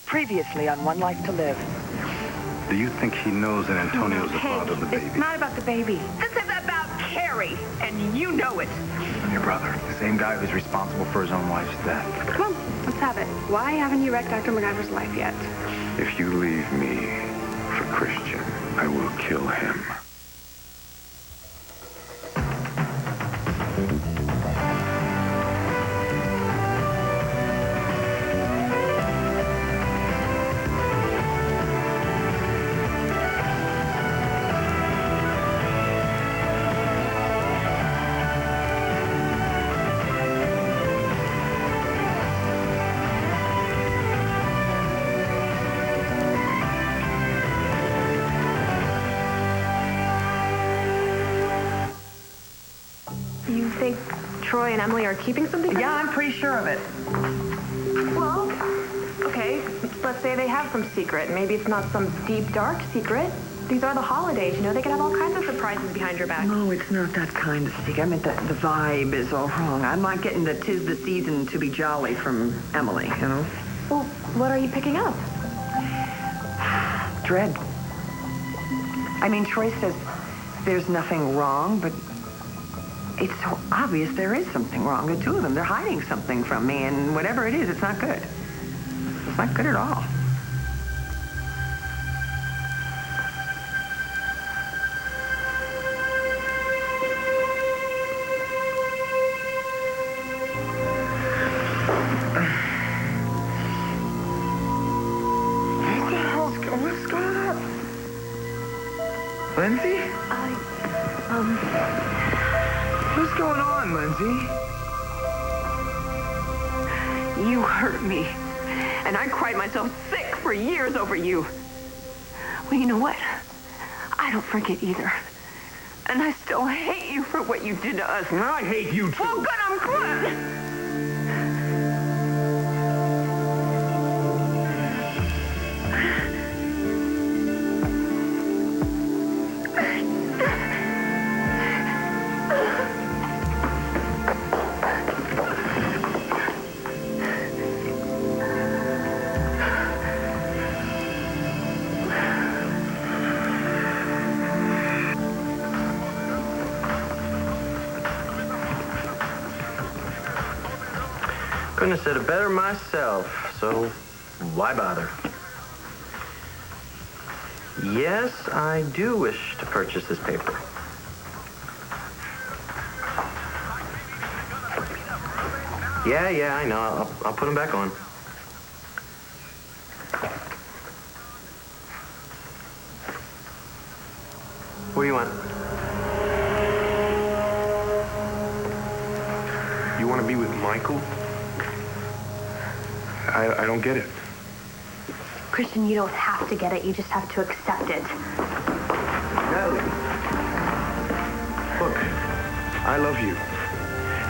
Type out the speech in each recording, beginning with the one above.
Previously on One Life to Live. Do you think he knows that Antonio's the father of the baby? It's not about the baby. This is about Carrie, and you know it. I'm your brother. The same guy who's responsible for his own wife's death. Come on, let's have it. Why haven't you wrecked Dr. MacGyver's life yet? If you leave me for Christian, I will kill him. You think Troy and Emily are keeping something from Yeah, you? I'm pretty sure of it. Well, okay, let's say they have some secret. Maybe it's not some deep, dark secret. These are the holidays, you know? They could have all kinds of surprises behind your back. No, it's not that kind of secret. I mean, the vibe is all wrong. I'm not getting the 'tis the season to be jolly from Emily, you know? Well, what are you picking up? Dread. I mean, Troy says there's nothing wrong, but it's so obvious there is something wrong. The two of them, they're hiding something from me, and whatever it is, it's not good. It's not good at all. What's going on? Lindsay? What's going on, Lindsay? You hurt me, and I cried myself sick for years over you. Well, you know what? I don't forget either. And I still hate you for what you did to us. And I hate you too. Well, good, I'm glad. Couldn't have said it better myself, so why bother? Yes, I do wish to purchase this paper. Yeah, I know. I'll put them back on. What do you want? You want to be with Michael? I don't get it. Christian, you don't have to get it. You just have to accept it. Natalie. Look, I love you.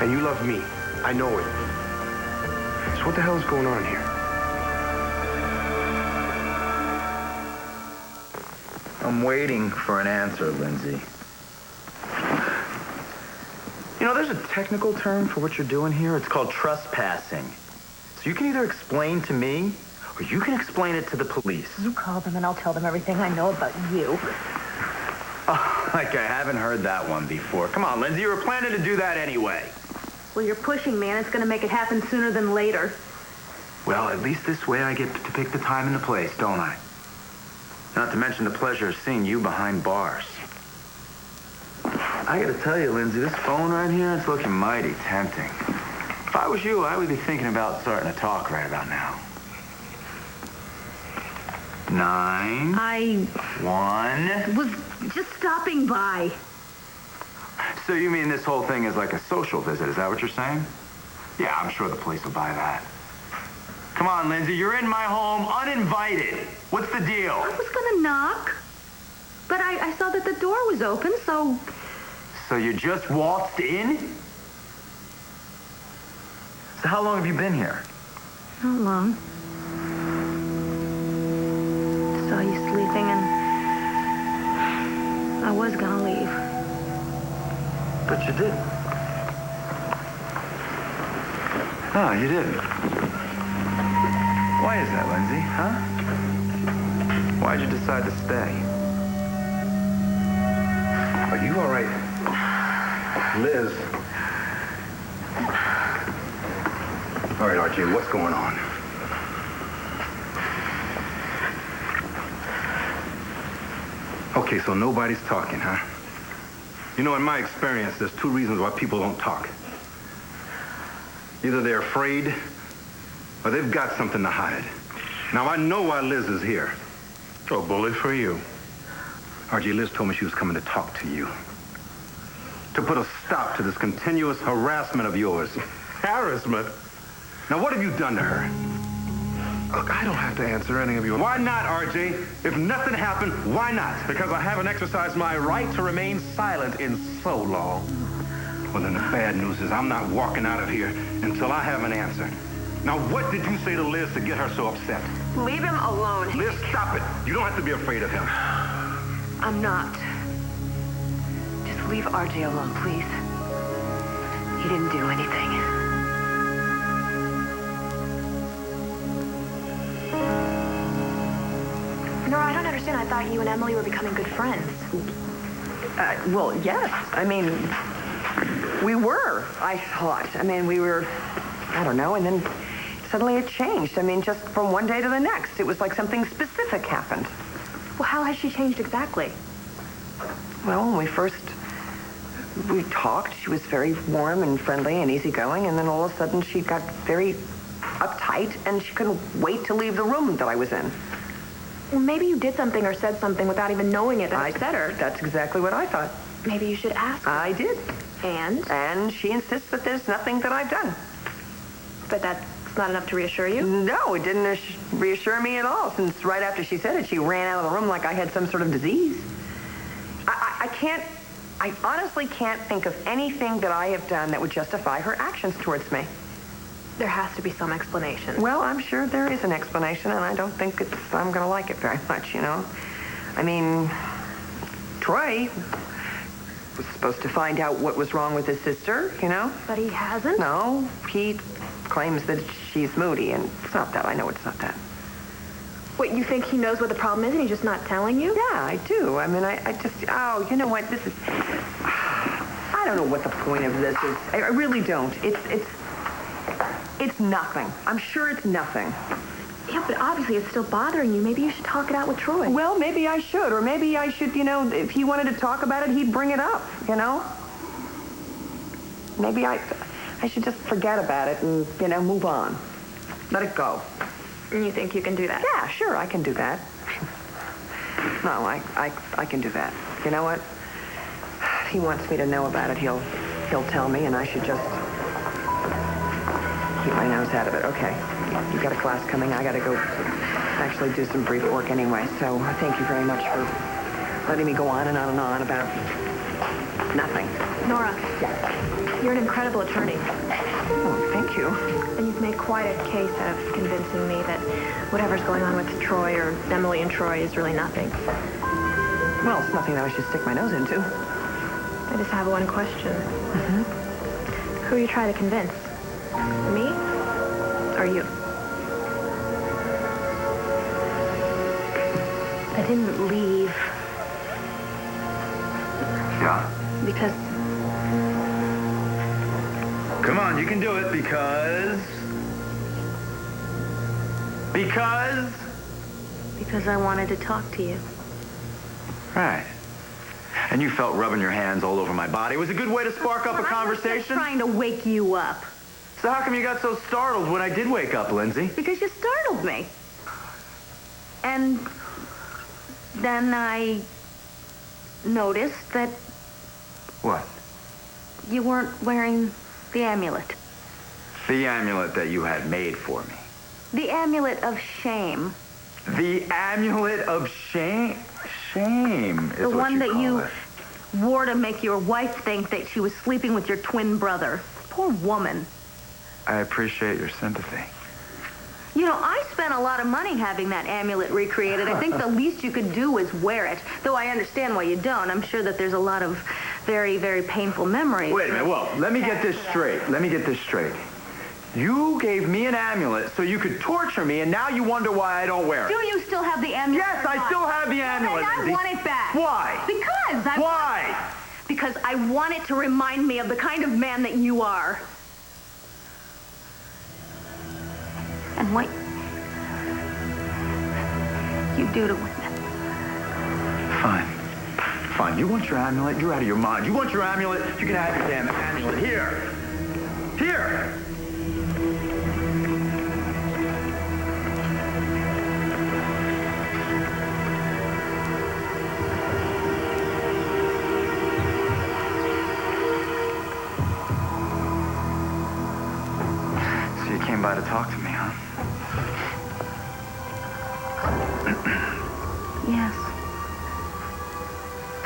And you love me. I know it. So what the hell is going on here? I'm waiting for an answer, Lindsay. You know, there's a technical term for what you're doing here. It's called trespassing. So you can either explain to me, or you can explain it to the police. You call them and I'll tell them everything I know about you. Oh, like I haven't heard that one before. Come on, Lindsay, you were planning to do that anyway. Well, you're pushing, man. It's going to make it happen sooner than later. Well, at least this way I get to pick the time and the place, don't I? Not to mention the pleasure of seeing you behind bars. I gotta tell you, Lindsay, this phone right here, it's looking mighty tempting. If I was you, I would be thinking about starting to talk right about now. 9. I 1. was just stopping by. So you mean this whole thing is like a social visit, is that what you're saying? Yeah, I'm sure the police will buy that. Come on, Lindsay, you're in my home uninvited. What's the deal? I was going to knock, but I saw that the door was open, so... So you just waltzed in? So how long have you been here? Not long. Saw you sleeping, and I was gonna leave. But you did. Oh, you did. Why is that, Lindsay, huh? Why'd you decide to stay? Are you all right? Liz. All right, RJ, what's going on? Okay, so nobody's talking, huh? You know, in my experience, there's two reasons why people don't talk. Either they're afraid, or they've got something to hide. Now, I know why Liz is here. Oh, bullet for you. RJ, Liz told me she was coming to talk to you. To put a stop to this continuous harassment of yours. Harassment? Now, what have you done to her? Look, I don't have to answer any of your... Why not, RJ? If nothing happened, why not? Because I haven't exercised my right to remain silent in so long. Well, then the bad news is I'm not walking out of here until I have an answer. Now, what did you say to Liz to get her so upset? Leave him alone. Liz, stop it. You don't have to be afraid of him. I'm not. Just leave RJ alone, please. He didn't do anything. Nora, I don't understand. I thought you and Emily were becoming good friends. Well, yes. I mean, we were, I thought. I mean, we were, I don't know, and then suddenly it changed. I mean, just from one day to the next. It was like something specific happened. Well, how has she changed exactly? Well, when we talked, she was very warm and friendly and easygoing, and then all of a sudden she got very uptight, and she couldn't wait to leave the room that I was in. Well, maybe you did something or said something without even knowing it that upset her. That's exactly what I thought. Maybe you should ask her. I did. And? And she insists that there's nothing that I've done. But that's not enough to reassure you? No, it didn't reassure me at all, since right after she said it, she ran out of the room like I had some sort of disease. I honestly can't think of anything that I have done that would justify her actions towards me. There has to be some explanation. Well, I'm sure there is an explanation, and I don't think I'm going to like it very much, you know? I mean, Troy was supposed to find out what was wrong with his sister, you know? But he hasn't? No, he claims that she's moody, and it's not that. I know it's not that. Wait, you think he knows what the problem is and he's just not telling you? Yeah, I do. I mean, I just, oh, you know what? This is, I don't know what the point of this is. I really don't. It's nothing. I'm sure it's nothing. Yeah, but obviously it's still bothering you. Maybe you should talk it out with Troy. Well, maybe I should. Or maybe I should, you know, if he wanted to talk about it, he'd bring it up, you know? Maybe I should just forget about it and, you know, move on. Let it go. And you think you can do that? Yeah, sure, I can do that. No, I can do that. You know what? If he wants me to know about it, he'll tell me, and I should just keep my nose out of it. Okay. You've got a class coming. I got to go actually do some brief work anyway. So thank you very much for letting me go on and on and on about nothing. Nora, you're an incredible attorney. Oh, thank you. And you've made quite a case out of convincing me that whatever's going on with Troy or Emily and Troy is really nothing. Well, it's nothing that I should stick my nose into. I just have one question. Mm-hmm. Who are you trying to convince? Me? Or you? I didn't leave Yeah? because Come on, you can do it because I wanted to talk to you. Right. And you felt rubbing your hands all over my body. It was a good way to spark up a I was conversation. just trying to wake you up So how come you got so startled when I did wake up, Lindsay? because you startled me. And then I noticed that What? you weren't wearing the amulet. The amulet that you had made for me. The amulet of shame. The amulet of shame? Shame is The what one you that call you it. wore to make your wife think that she was sleeping with your twin brother. Poor woman. I appreciate your sympathy. You know, I spent a lot of money having that amulet recreated. I think the least you could do is wear it. Though I understand why you don't. I'm sure that there's a lot of very, very painful memories. Wait a minute. Well, let me get this straight. You gave me an amulet so you could torture me, and now you wonder why I don't wear it. Do you still have the amulet? Yes, or I not? still have the amulet, And I Lindsay. want it back. Why? Because Why? Because I want it to remind me of the kind of man that you are. And what you do to women. Fine. Fine. You want your amulet? You're out of your mind. You want your amulet? You can have your damn amulet. Here. Here. So you came by to talk to me, huh? Yes.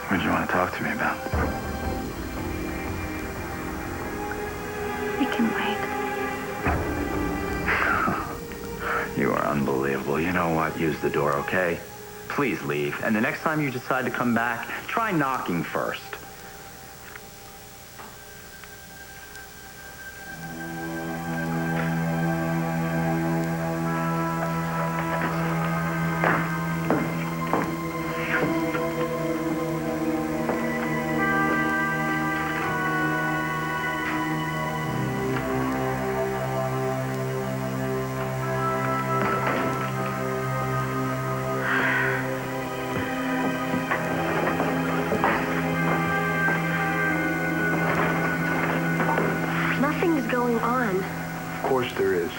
What did you want to talk to me about? We can wait. You are unbelievable. You know what? Use the door, okay? Please leave. And the next time you decide to come back, try knocking first. Nothing's going on. Of course there is.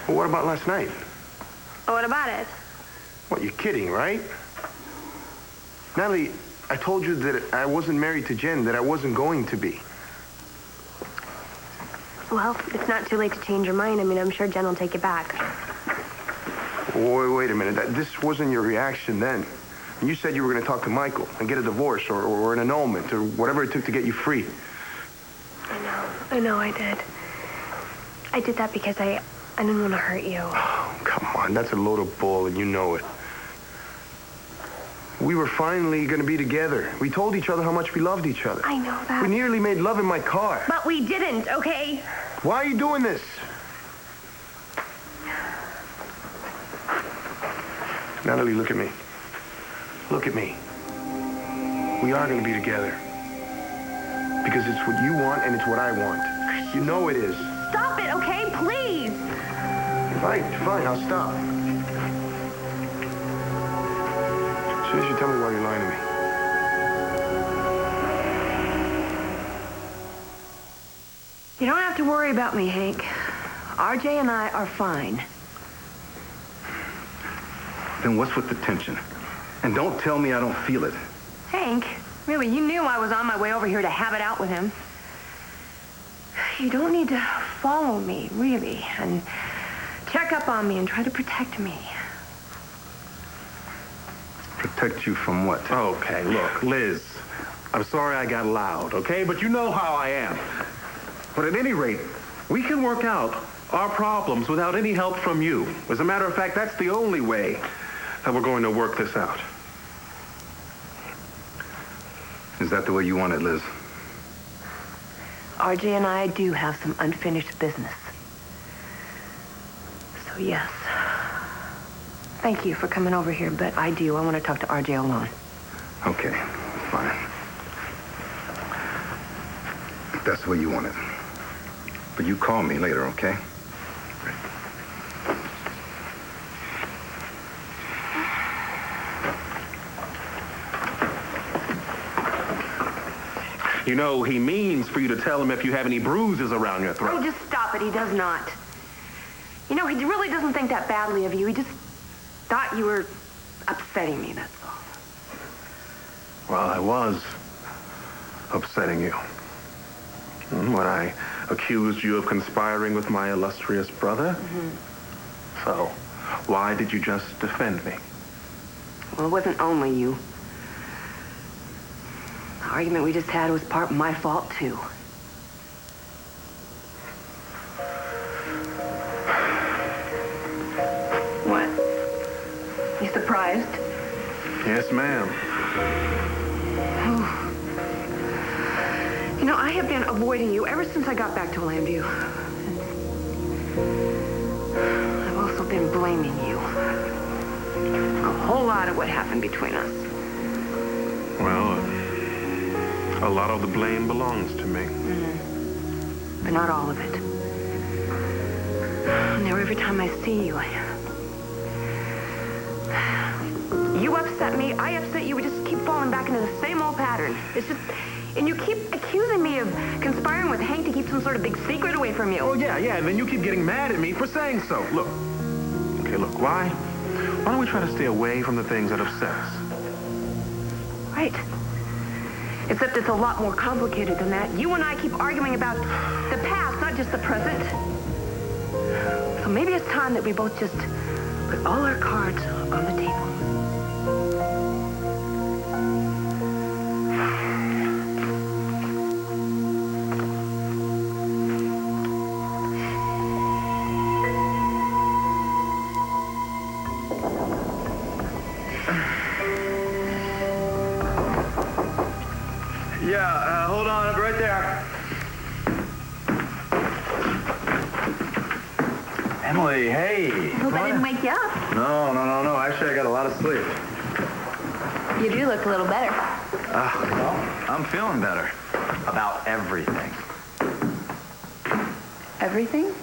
Well, what about last night? Oh, what about it? What, you're kidding, right? Natalie, I told you that I wasn't married to Jen, that I wasn't going to be. Well, it's not too late to change your mind. I mean, I'm sure Jen will take it back. Wait a minute. This wasn't your reaction then. You said you were going to talk to Michael and get a divorce or an annulment or whatever it took to get you free. I know, I did. I did that because I didn't want to hurt you. Oh, come on. That's a load of bull, and you know it. We were finally going to be together. We told each other how much we loved each other. I know that. We nearly made love in my car. But we didn't, okay? Why are you doing this? Natalie, look at me. Look at me. We are going to be together. Because it's what you want and it's what I want. You know it is. Stop it, okay? Please. Fine, I'll stop. So you should tell me why you're lying to me. You don't have to worry about me, Hank. RJ and I are fine. Then what's with the tension? And don't tell me I don't feel it. Hank, really, you knew I was on my way over here to have it out with him. You don't need to follow me, really, and check up on me and try to protect me. Protect you from what? Okay, look, Liz, I'm sorry I got loud, okay? But you know how I am. But at any rate, we can work out our problems without any help from you. As a matter of fact, that's the only way that we're going to work this out. Is that the way you want it, Liz? RJ and I do have some unfinished business. So yes. Thank you for coming over here, but I want to talk to RJ alone. Okay, fine. If that's the way you want it. But you call me later, okay? You know, he means for you to tell him if you have any bruises around your throat. Oh, just stop it. He does not. You know, he really doesn't think that badly of you. He just thought you were upsetting me, that's all. Well, I was upsetting you. When I accused you of conspiring with my illustrious brother. Mm-hmm. So, why did you just defend me? Well, it wasn't only you. The argument we just had was part my fault, too. What? You surprised? Yes, ma'am. You know, I have been avoiding you ever since I got back to Lambview. I've also been blaming you. A whole lot of what happened between us. Well, a lot of the blame belongs to me. But not all of it. Now, every time I see you, you upset me, I upset you. We just keep falling back into the same old pattern. It's just, and you keep accusing me of conspiring with Hank to keep some sort of big secret away from you. Oh, yeah, and then you keep getting mad at me for saying so. Look, why don't we try to stay away from the things that upset us? Right. Except it's a lot more complicated than that. You and I keep arguing about the past, not just the present. So maybe it's time that we both just put all our cards on the table. Yeah, hold on, I'll be right there. Emily, hey. Hope I didn't wake you up. No. Actually, I got a lot of sleep. You do look a little better. Well, I'm feeling better. About everything. Everything?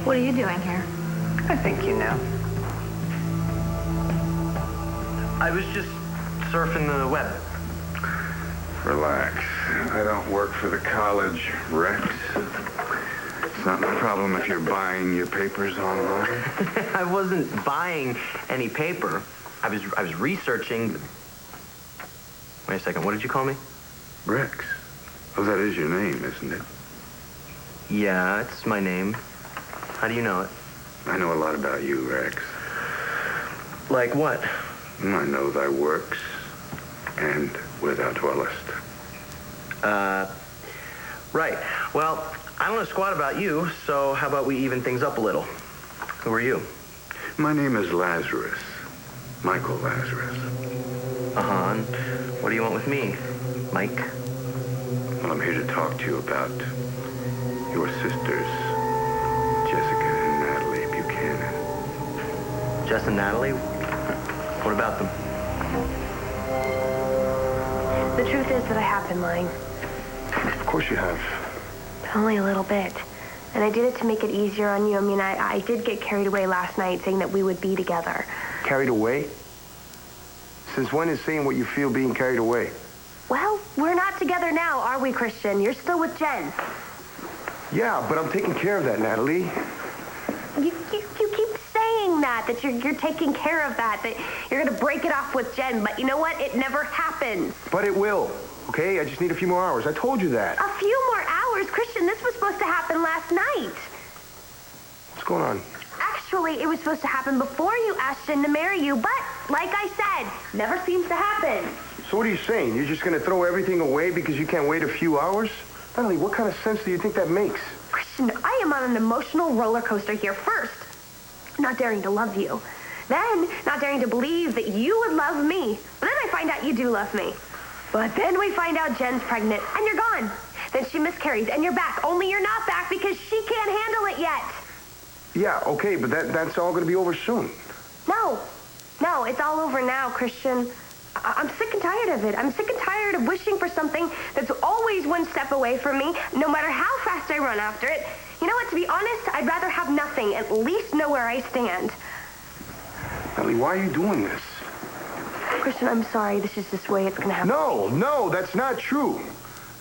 What are you doing here? I think you know. I was just surfing the web. Relax. I don't work for the college, Rex. It's not a problem if you're buying your papers online. I wasn't buying any paper. I was researching. Wait a second. What did you call me? Rex. Oh, that is your name, isn't it? Yeah, it's my name. How do you know it? I know a lot about you, Rex. Like what? I know thy works and where thou dwellest. Right. Well, I don't know squat about you, so how about we even things up a little? Who are you? My name is Lazarus. Michael Lazarus. Uh-huh. And what do you want with me, Mike? Well, I'm here to talk to you about your sisters, Jessica and Natalie Buchanan. Jess and Natalie? What about them? The truth is that I have been lying. Of course you have. But only a little bit. And I did it to make it easier on you. I mean, I did get carried away last night saying that we would be together. Carried away? Since when is saying what you feel being carried away? Well, we're not together now, are we, Christian? You're still with Jen. Yeah, but I'm taking care of that, Natalie. You keep saying that you're taking care of that you're going to break it off with Jen. But you know what? It never happens. But it will, okay? I just need a few more hours. I told you that. A few more hours? Christian, this was supposed to happen last night. What's going on? Actually, it was supposed to happen before you asked Jen to marry you. But, like I said, never seems to happen. So what are you saying? You're just going to throw everything away because you can't wait a few hours? Natalie, what kind of sense do you think that makes? Christian, I am on an emotional roller coaster here. First, not daring to love you. Then, not daring to believe that you would love me. But then I find out you do love me. But then we find out Jen's pregnant, and you're gone. Then she miscarries, and you're back. Only you're not back because she can't handle it yet. Yeah, okay, but that's all going to be over soon. No, it's all over now, Christian. I'm sick and tired of it. I'm sick and tired of wishing for something that's always one step away from me, no matter how fast I run after it. You know what, to be honest, I'd rather have nothing, at least know where I stand. Natalie, why are you doing this? Christian, I'm sorry. This is just the way it's going to happen. No, that's not true.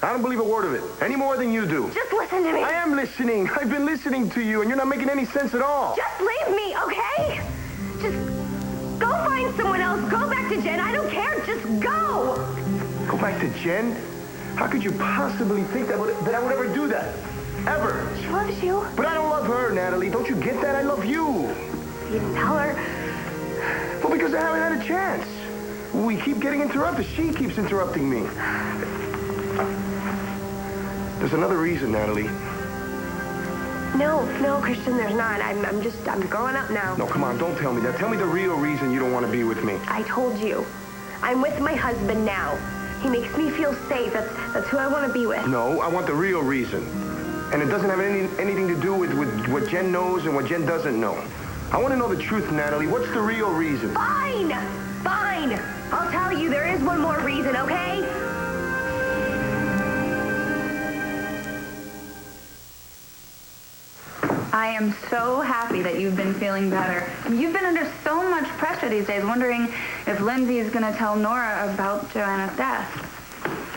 I don't believe a word of it, any more than you do. Just listen to me. I am listening. I've been listening to you, and you're not making any sense at all. Just leave me, okay? Just find someone else. Go back to Jen. I don't care. Just go. Go back to Jen? How could you possibly think that I would ever do that? Ever? She loves you. But I don't love her, Natalie. Don't you get that? I love you. You didn't tell her. Well, because I haven't had a chance. We keep getting interrupted. She keeps interrupting me. There's another reason, Natalie. No, Christian, there's not. I'm growing up now. No, come on, don't tell me that. Tell me the real reason you don't want to be with me. I told you. I'm with my husband now. He makes me feel safe. That's who I want to be with. No, I want the real reason. And it doesn't have anything to do with what Jen knows and what Jen doesn't know. I want to know the truth, Natalie. What's the real reason? Fine. I'll tell you, there is one more reason, okay? I am so happy that you've been feeling better. You've been under so much pressure these days, wondering if Lindsay is going to tell Nora about Joanna's death.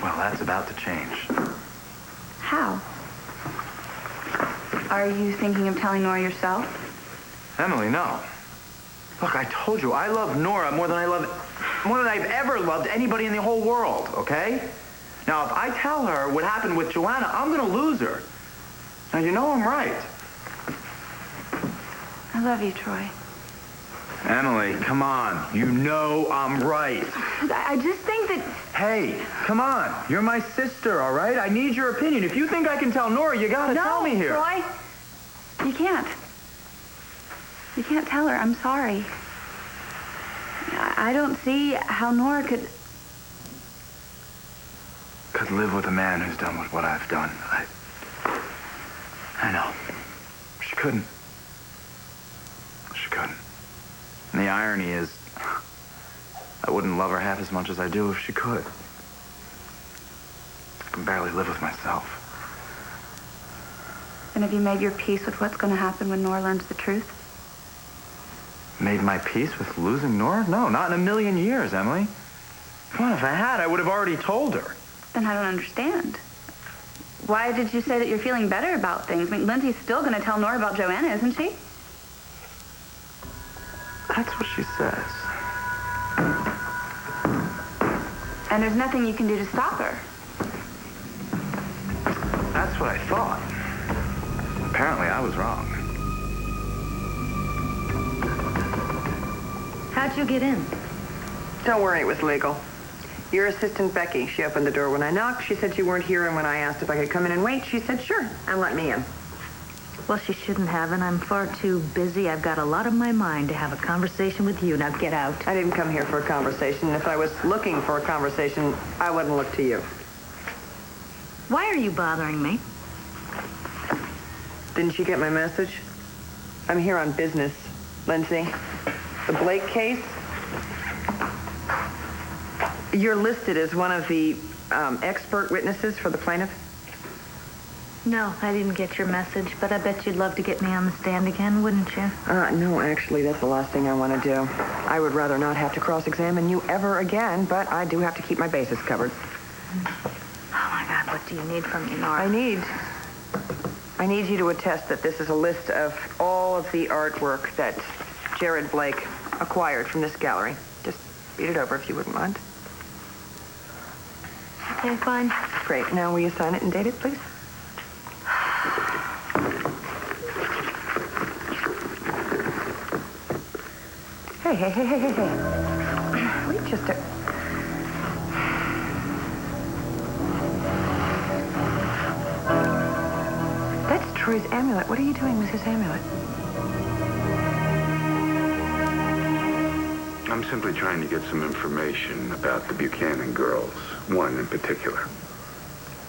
Well, that's about to change. How? Are you thinking of telling Nora yourself? Emily, no. Look, I told you, I love Nora more than I've ever loved anybody in the whole world, okay? Now, if I tell her what happened with Joanna, I'm going to lose her. Now, you know I'm right. I love you, Troy. Emily, come on. You know I'm right. I just think that... Hey, come on. You're my sister, all right? I need your opinion. If you think I can tell Nora, you gotta tell me here. No, Troy. You can't. You can't tell her. I'm sorry. I don't see how Nora could live with a man who's done what I've done. I know. She couldn't. She couldn't. And the irony is, I wouldn't love her half as much as I do if she could. I can barely live with myself. And have you made your peace with what's going to happen when Nora learns the truth? Made my peace with losing Nora? No, not in a million years, Emily. Come on, if I had, I would have already told her. Then I don't understand. Why did you say that you're feeling better about things? I mean, Lindsay's still going to tell Nora about Joanna, isn't she? That's what she says. And there's nothing you can do to stop her. That's what I thought. Apparently, I was wrong. How'd you get in? Don't worry, it was legal. Your assistant, Becky, she opened the door when I knocked. She said you weren't here, and when I asked if I could come in and wait, she said sure, and let me in. Well, she shouldn't have, and I'm far too busy. I've got a lot on my mind to have a conversation with you. Now get out. I didn't come here for a conversation. If I was looking for a conversation, I wouldn't look to you. Why are you bothering me? Didn't you get my message? I'm here on business, Lindsay. The Blake case? You're listed as one of the expert witnesses for the plaintiff? No, I didn't get your message, but I bet you'd love to get me on the stand again, wouldn't you? No, actually, that's the last thing I want to do. I would rather not have to cross-examine you ever again, but I do have to keep my bases covered. Oh, my God, what do you need from me, Nora? I need you to attest that this is a list of all of the artwork that Jared Blake acquired from this gallery. Just read it over if you wouldn't mind. Okay, fine. Great. Now, will you sign it and date it, please? Hey. Wait just a... That's Troy's amulet. What are you doing with his amulet? I'm simply trying to get some information about the Buchanan girls, one in particular.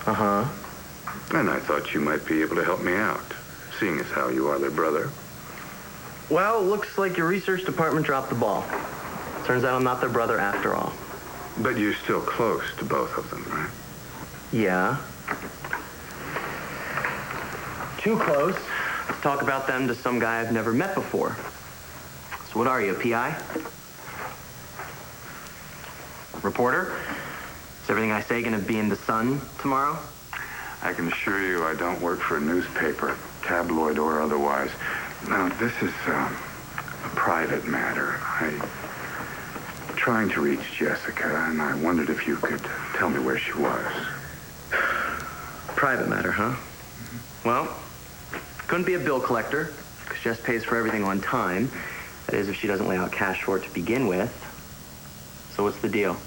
Uh-huh. And I thought you might be able to help me out, seeing as how you are their brother. Well, looks like your research department dropped the ball. Turns out I'm not their brother after all. But you're still close to both of them, right? Yeah. Too close to talk about them to some guy I've never met before. So what are you, a PI? Reporter? Is everything I say gonna be in the Sun tomorrow? I can assure you I don't work for a newspaper, tabloid or otherwise. Now, this is a private matter. trying to reach Jessica, and I wondered if you could tell me where she was. Private matter, huh? Well, couldn't be a bill collector, because Jess pays for everything on time. That is, if she doesn't lay out cash for it to begin with. So what's the deal?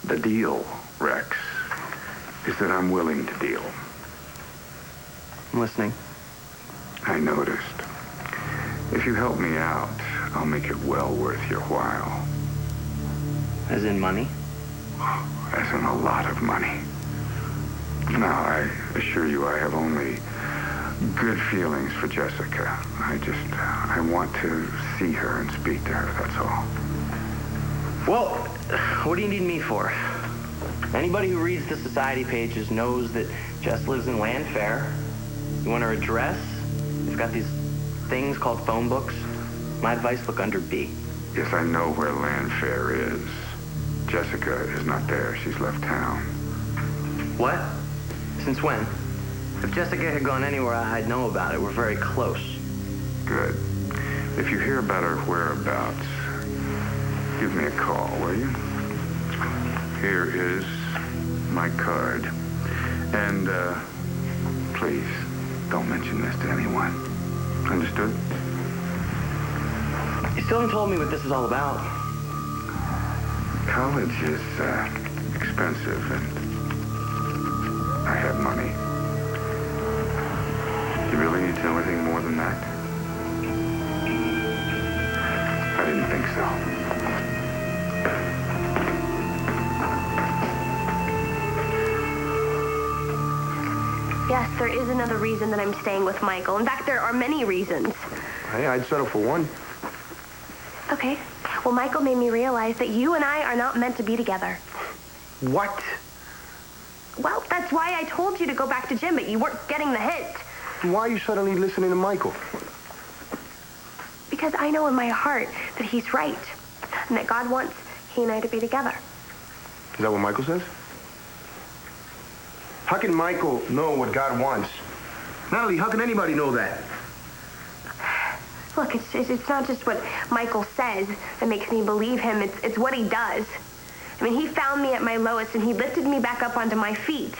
The deal, Rex, is that I'm willing to deal. I'm listening. I noticed. If you help me out, I'll make it well worth your while. As in money? As in a lot of money. Now, I assure you I have only good feelings for Jessica. I want to see her and speak to her, that's all. Well, what do you need me for? Anybody who reads the society pages knows that Jess lives in Landfair. You want her address? They've got these things called phone books. My advice, look under B. Yes, I know where Landfair is. Jessica is not there. She's left town. What? Since when? If Jessica had gone anywhere, I'd know about it. We're very close. Good. If you hear about her whereabouts, give me a call, will you? Here is my card. And, please, don't mention this to anyone. Understood? You still haven't told me what this is all about. College is, expensive, and I have money. You really need to know anything more than that? I didn't think so. Yes, there is another reason that I'm staying with Michael. In fact, there are many reasons. Hey, I'd settle for one. Okay. Well, Michael made me realize that you and I are not meant to be together. What? Well, that's why I told you to go back to Jim, but you weren't getting the hint. Why are you suddenly listening to Michael? Because I know in my heart that he's right, and that God wants he and I to be together. Is that what Michael says? How can Michael know what God wants? Natalie, how can anybody know that? Look, it's not just what Michael says that makes me believe him. It's what he does. I mean, he found me at my lowest, and he lifted me back up onto my feet.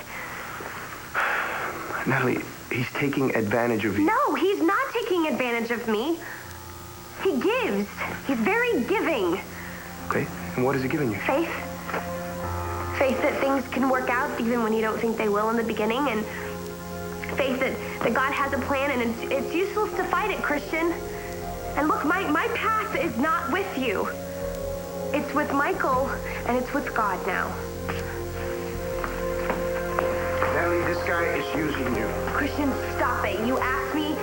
Natalie, he's taking advantage of you. No, he's not taking advantage of me. He gives. He's very giving. Okay, and what is he giving you? Faith. Faith that things can work out even when you don't think they will in the beginning, and faith that God has a plan, and it's useless to fight it, Christian. And look, my path is not with you. It's with Michael, and it's with God now. Natalie, this guy is using you. Christian, stop it. You asked me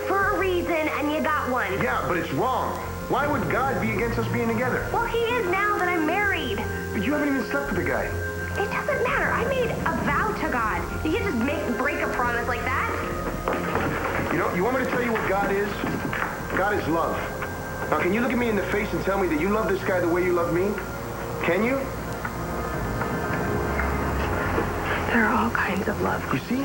for a reason, and you got one. Yeah, but it's wrong. Why would God be against us being together? Well, he is now that I'm married. But you haven't even slept with the guy. It doesn't matter. I made a vow to God. You can't just break a promise like that. You know, you want me to tell you what God is? God is love. Now, can you look at me in the face and tell me that you love this guy the way you love me? Can you? There are all kinds of love. You see,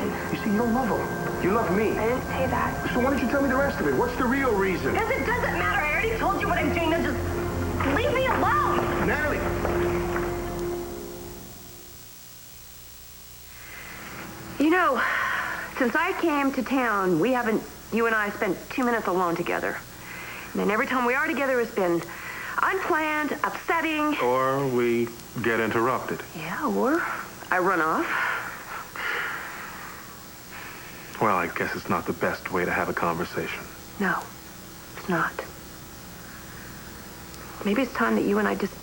you don't love him. You love me. I didn't say that. So why don't you tell me the rest of it? What's the real reason? Because it doesn't matter. I already told you what I'm doing. Now just leave me alone. Natalie! You know, since I came to town, you and I spent 2 minutes alone together. And then every time we are together, it's been unplanned, upsetting. Or we get interrupted. Yeah, or I run off. Well, I guess it's not the best way to have a conversation. No, it's not. Maybe it's time that you and I just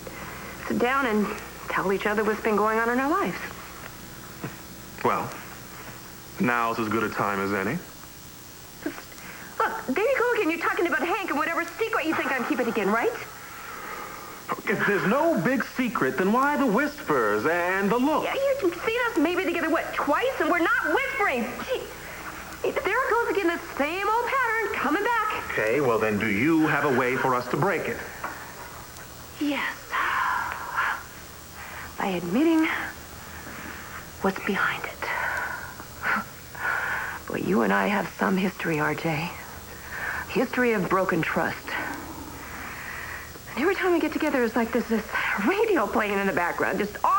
sit down and tell each other what's been going on in our lives. Well, now's as good a time as any. Look, there you go again. You're talking about Hank and whatever secret you think I'm keeping again, right? If there's no big secret, then why the whispers and the look? Yeah, you've seen us maybe together, what, twice? And we're not whispering. Gee, there it goes again, the same old pattern coming back. Okay, well then do you have a way for us to break it? Yes. By admitting what's behind it. Boy, you and I have some history, RJ. History of broken trust. And every time we get together, it's like there's this radio playing in the background, just on,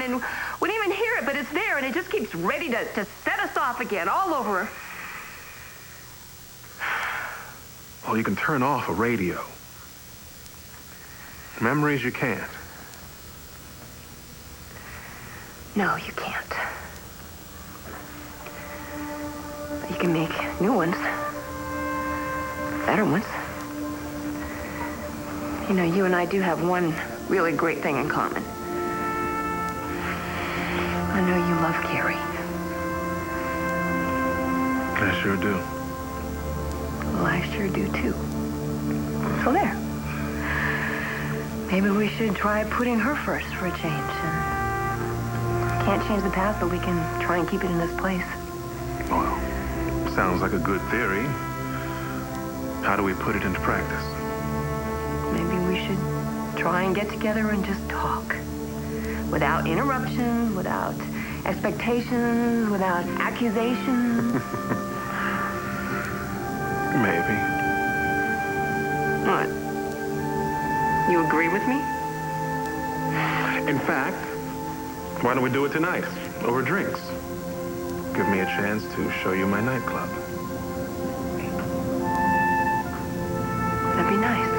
and we didn't even hear it, but it's there, and it just keeps ready to set us off again, all over. Well, you can turn off a radio. Memories, you can't. No, you can't. But you can make new ones. Better ones. You know, you and I do have one really great thing in common. I know you love Carrie. I sure do. Well, I sure do, too. So there. Maybe we should try putting her first for a change. Can't change the past, but we can try and keep it in this place. Well, sounds like a good theory. How do we put it into practice? Maybe we should try and get together and just talk. Without interruptions, without expectations, without accusations. Maybe. What? You agree with me? In fact, why don't we do it tonight, over drinks? Give me a chance to show you my nightclub. That'd be nice.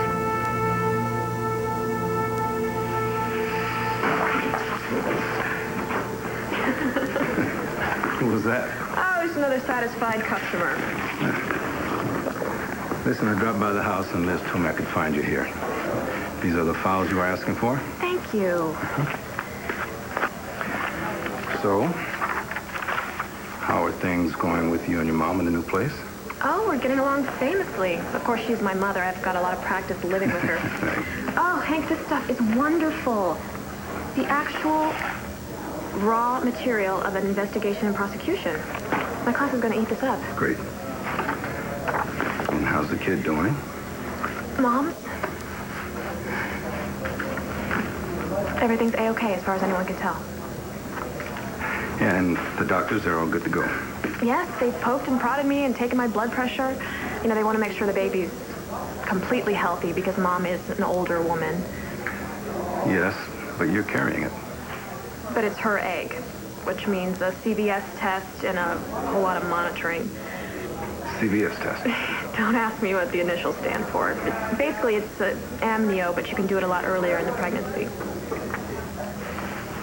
Who was that? Oh, it's another satisfied customer. Listen, I dropped by the house and Liz told me I could find you here. These are the files you were asking for? Thank you. So, how are things going with you and your mom in the new place? Oh, we're getting along famously. Of course, she's my mother. I've got a lot of practice living with her. Oh, Hank, this stuff is wonderful. The actual raw material of an investigation and prosecution. My class is going to eat this up. Great. And how's the kid doing? Mom? Everything's A-okay as far as anyone can tell. And the doctors, they're all good to go. Yes, they've poked and prodded me and taken my blood pressure. You know, they want to make sure the baby's completely healthy because Mom is an older woman. Yes, but you're carrying it. But it's her egg, which means a CVS test and a whole lot of monitoring. CVS test. Don't ask me what the initials stand for. Basically, it's amnio, but you can do it a lot earlier in the pregnancy.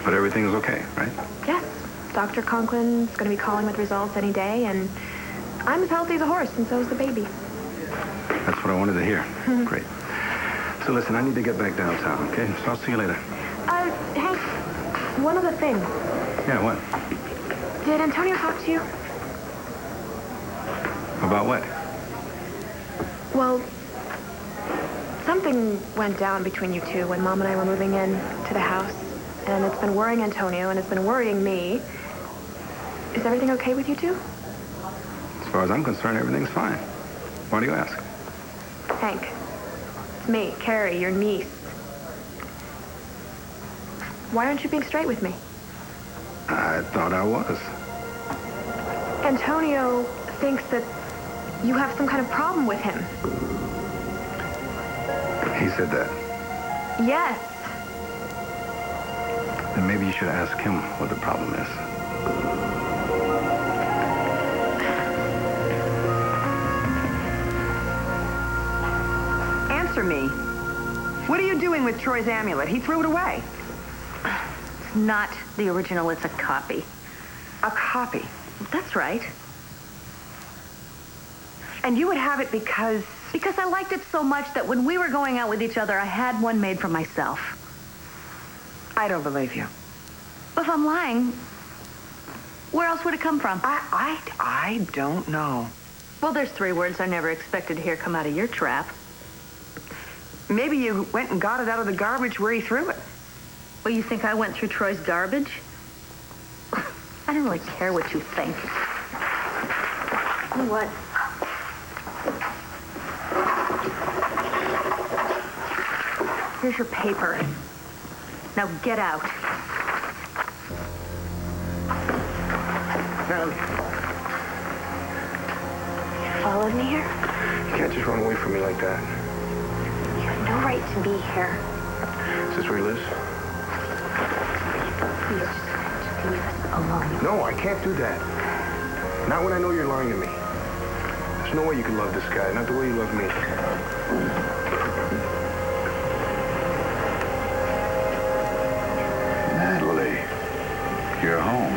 But everything is okay, right? Yes. Dr. Conklin's going to be calling with results any day, and I'm as healthy as a horse, and so is the baby. That's what I wanted to hear. Great. So listen, I need to get back downtown, okay? So I'll see you later. Hank, one other thing. Yeah, what? Did Antonio talk to you? About what? Well, something went down between you two when Mom and I were moving in to the house, and it's been worrying Antonio, and it's been worrying me. Is everything okay with you two? As far as I'm concerned, everything's fine. Why do you ask? Hank, it's me, Carrie, your niece. Why aren't you being straight with me? I thought I was. Antonio thinks that you have some kind of problem with him. He said that. Yes. Then maybe you should ask him what the problem is. Answer me. What are you doing with Troy's amulet? He threw it away. It's not the original, it's a copy. A copy? That's right. And you would have it because... Because I liked it so much that when we were going out with each other, I had one made for myself. I don't believe you. If I'm lying, where else would it come from? I don't know. Well, there's 3 words I never expected to hear come out of your trap. Maybe you went and got it out of the garbage where he threw it. Well, you think I went through Troy's garbage? I don't really care what you think. You know what? Here's your paper. Now get out. You followed me here? You can't just run away from me like that. You have no right to be here. Is this where he lives? No, I can't do that. Not when I know you're lying to me. There's no way you can love this guy, not the way you love me. Natalie, you're home.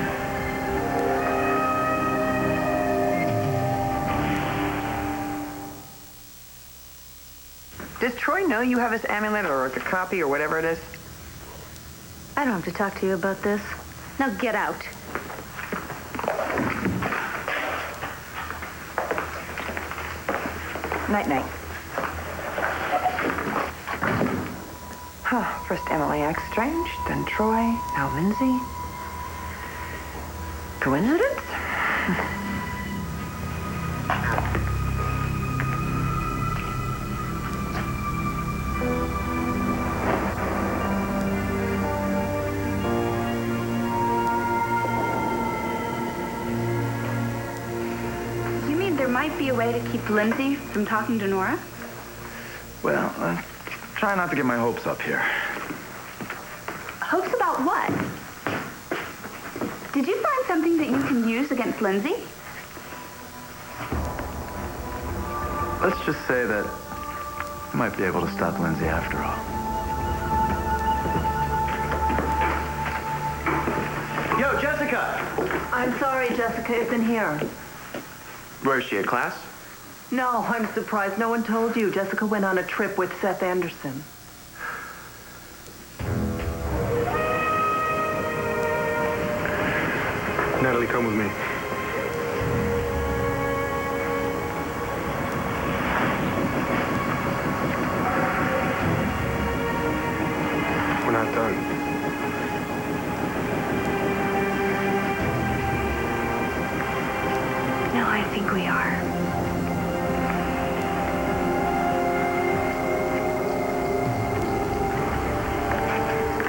Does Troy know you have this amulet or a copy or whatever it is? I don't have to talk to you about this. Now get out. Night-night. Huh. First Emily acts strange, then Troy, now Lindsay. Coincidence? You mean there might be a way to keep Lindsay from talking to Nora? Well, try not to get my hopes up here. Hopes about what? Did you find something that you can use against Lindsay? Let's just say that I might be able to stop Lindsay after all. Yo, Jessica! I'm sorry, Jessica isn't here. Where is she, at class? No, I'm surprised no one told you. Jessica went on a trip with Seth Anderson. Natalie, come with me. We're not done. No, I think we are.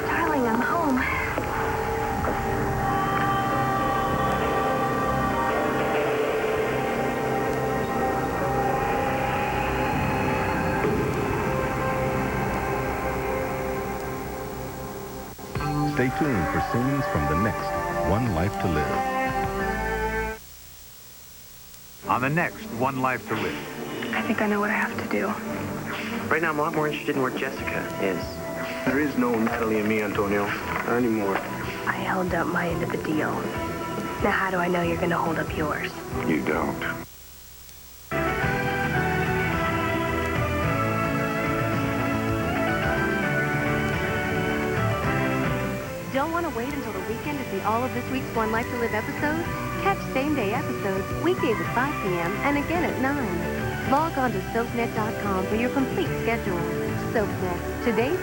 Darling, I'm home. Stay tuned for scenes from the next One Life to Live. On the next One Life to Live. I think I know what I have to do. Right now, I'm a lot more interested in where Jessica is. There is no Natalie and me, Antonio. Not anymore. I held up my end of the deal. Now how do I know you're gonna hold up yours? You don't. Don't want to wait until the weekend to see all of this week's One Life to Live episodes? Catch same-day episodes weekdays at 5 p.m. and again at 9. Log on to soapnet.com for your complete schedule. SoapNet, today's